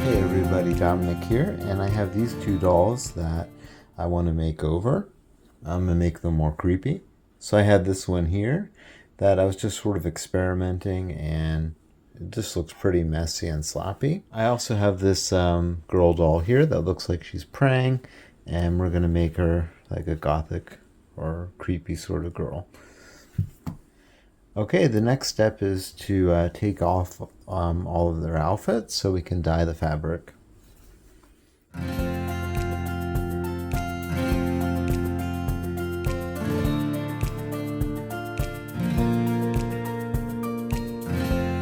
Hey everybody, Dominic here, and I have these two dolls that I want to make over. I'm going to make them more creepy. So I had this one here that I was just sort of experimenting, and it just looks pretty messy and sloppy. I also have this girl doll here that looks like she's praying, and we're going to make her like a gothic or creepy sort of girl. Okay, the next step is to take off all of their outfits so we can dye the fabric.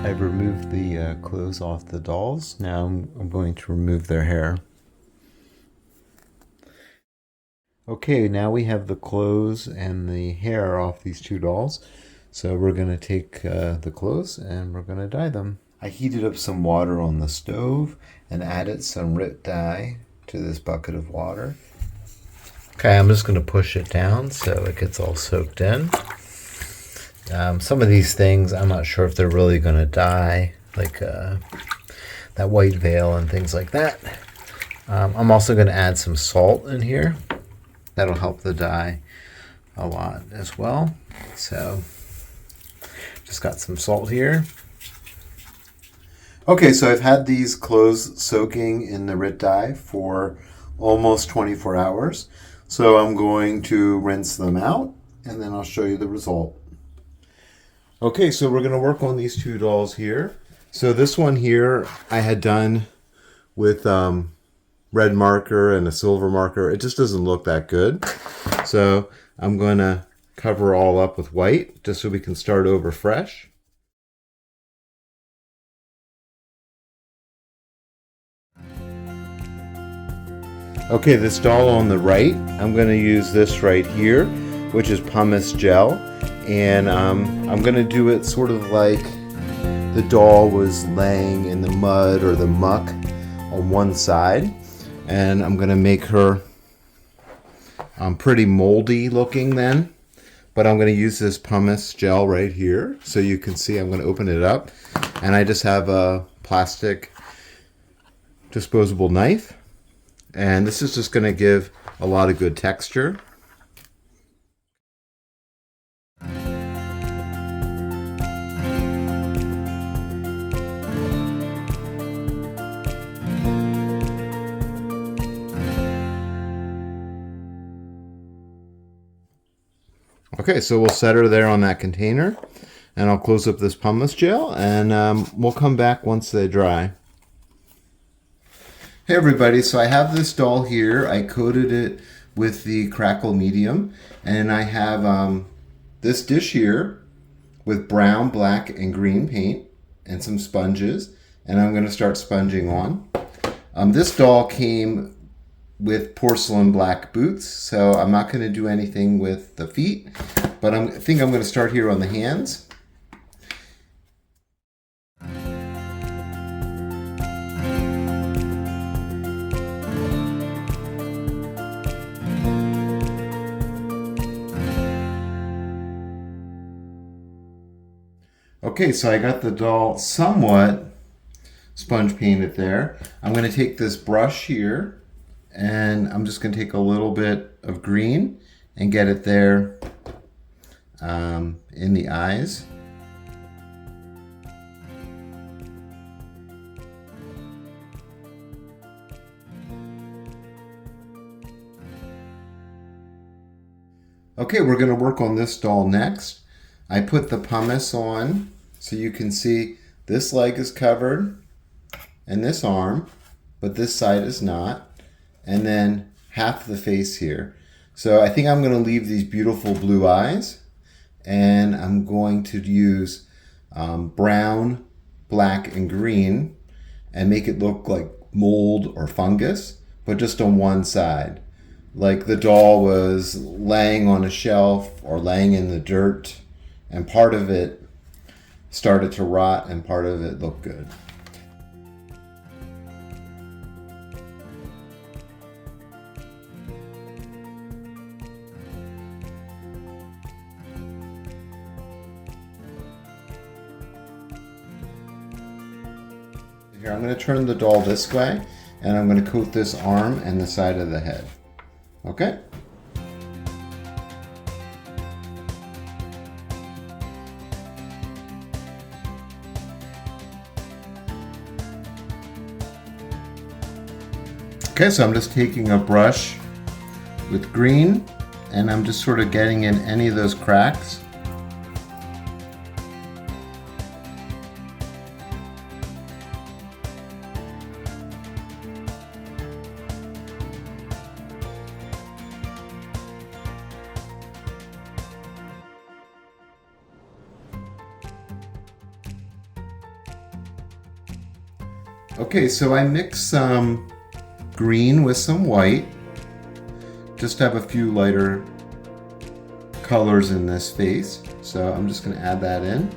I've removed the clothes off the dolls. Now I'm going to remove their hair. Okay, now we have the clothes and the hair off these two dolls. So we're going to take the clothes and we're going to dye them. I heated up some water on the stove and added some RIT dye to this bucket of water. Okay, I'm just going to push it down so it gets all soaked in. Some of these things, I'm not sure if they're really going to dye, like that white veil and things like that. I'm also going to add some salt in here. That'll help the dye a lot as well. So just got some salt here. Okay, so I've had these clothes soaking in the RIT dye for almost 24 hours. So I'm going to rinse them out and then I'll show you the result. Okay, so we're going to work on these two dolls here. So this one here I had done with red marker and a silver marker. It just doesn't look that good. So I'm going to cover all up with white just so we can start over fresh. Okay, this doll on the right, I'm going to use this right here, which is pumice gel. And I'm going to do it sort of like the doll was laying in the mud or the muck on one side. And I'm going to make her pretty moldy looking then. But I'm going to use this pumice gel right here. So you can see I'm going to open it up. And I just have a plastic disposable knife. And this is just going to give a lot of good texture. Okay, so we'll set her there on that container, and I'll close up this pumice gel, and we'll come back once they dry. Hey everybody, so I have this doll here. I coated it with the Crackle Medium, and I have this dish here with brown, black, and green paint and some sponges, and I'm going to start sponging on. This doll came with porcelain black boots, so I'm not going to do anything with the feet, but I think I'm going to start here on the hands. Okay, so I got the doll somewhat sponge painted there. I'm going to take this brush here and I'm just going to take a little bit of green and get it there in the eyes. Okay, we're going to work on this doll next. I put the pumice on so you can see this leg is covered and this arm, but this side is not. And then half the face here. So I think I'm going to leave these beautiful blue eyes, and I'm going to use brown, black, and green and make it look like mold or fungus, but just on one side. Like the doll was laying on a shelf or laying in the dirt, and part of it started to rot and part of it looked good. Here, I'm going to turn the doll this way, and I'm going to coat this arm and the side of the head. Okay? Okay, so I'm just taking a brush with green, and I'm just sort of getting in any of those cracks. Okay, so I mixed some green with some white. Just have a few lighter colors in this face. So I'm just going to add that in.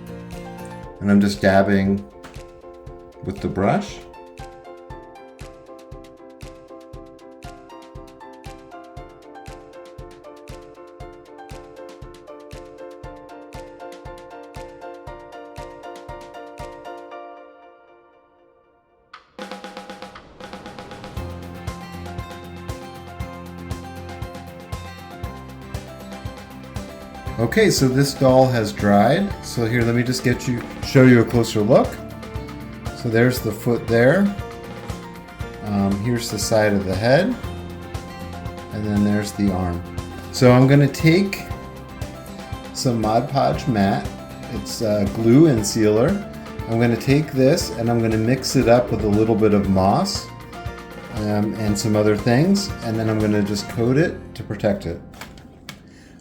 And I'm just dabbing with the brush. Okay, so this doll has dried. So here, let me just show you a closer look. So there's the foot there. Here's the side of the head. And then there's the arm. So I'm gonna take some Mod Podge matte. It's glue and sealer. I'm gonna take this and I'm gonna mix it up with a little bit of moss and some other things. And then I'm gonna just coat it to protect it.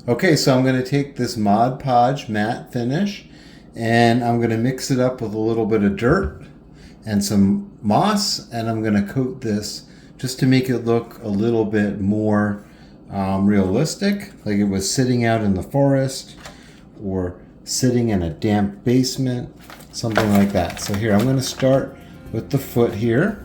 Okay, so I'm going to take this Mod Podge matte finish and I'm going to mix it up with a little bit of dirt and some moss, and I'm going to coat this just to make it look a little bit more realistic, like it was sitting out in the forest or sitting in a damp basement, something like that. So here, I'm going to start with the foot here.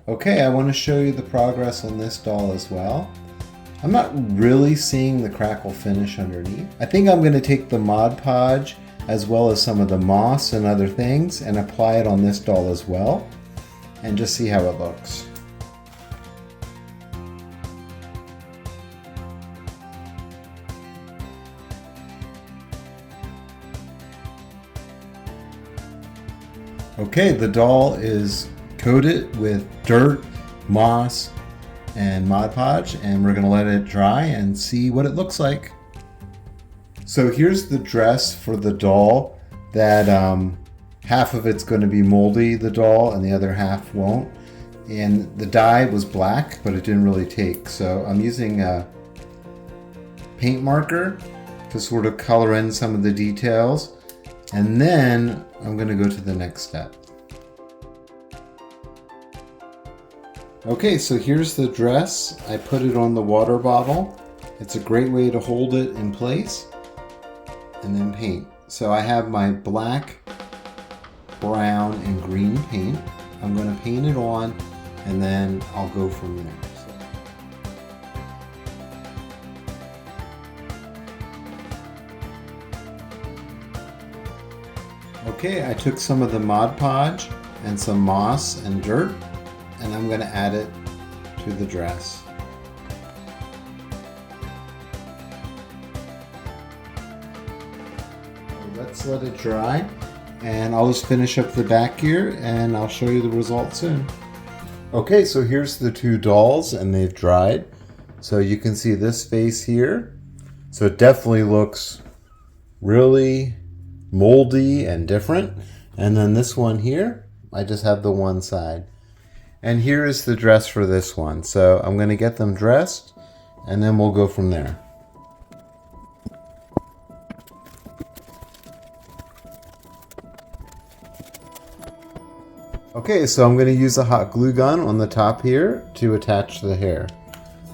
Okay, I want to show you the progress on this doll as well. I'm not really seeing the crackle finish underneath. I think I'm going to take the Mod Podge as well as some of the moss and other things and apply it on this doll as well and just see how it looks. Okay, the doll is coated with dirt, moss, and Mod Podge, and we're going to let it dry and see what it looks like. So here's the dress for the doll that half of it's going to be moldy, the doll, and the other half won't. And the dye was black, but it didn't really take. So I'm using a paint marker to sort of color in some of the details. And then I'm going to go to the next step. Okay, so here's the dress. I put it on the water bottle. It's a great way to hold it in place and then paint. So I have my black, brown, and green paint. I'm going to paint it on and then I'll go from there. Okay, I took some of the Mod Podge and some moss and dirt, and I'm going to add it to the dress. Let's let it dry, and I'll just finish up the back here and I'll show you the result soon. Okay, so here's the two dolls and they've dried. So you can see this face here. So it definitely looks really moldy and different. And then this one here, I just have the one side. And here is the dress for this one. So I'm going to get them dressed and then we'll go from there. Okay, so I'm going to use a hot glue gun on the top here to attach the hair.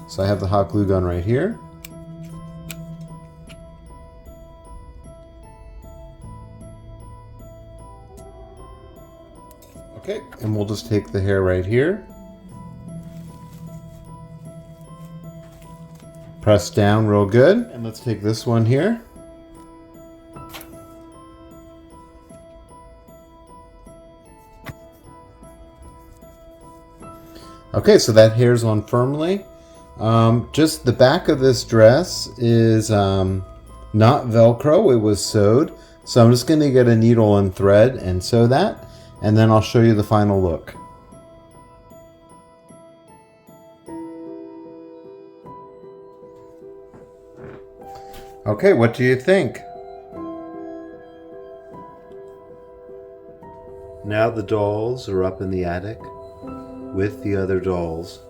So I have the hot glue gun right here. Okay, and we'll just take the hair right here. Press down real good. And let's take this one here. Okay, so that hair's on firmly. Just the back of this dress is not Velcro, it was sewed. So I'm just going to get a needle and thread and sew that, and then I'll show you the final look. Okay, what do you think? Now the dolls are up in the attic with the other dolls.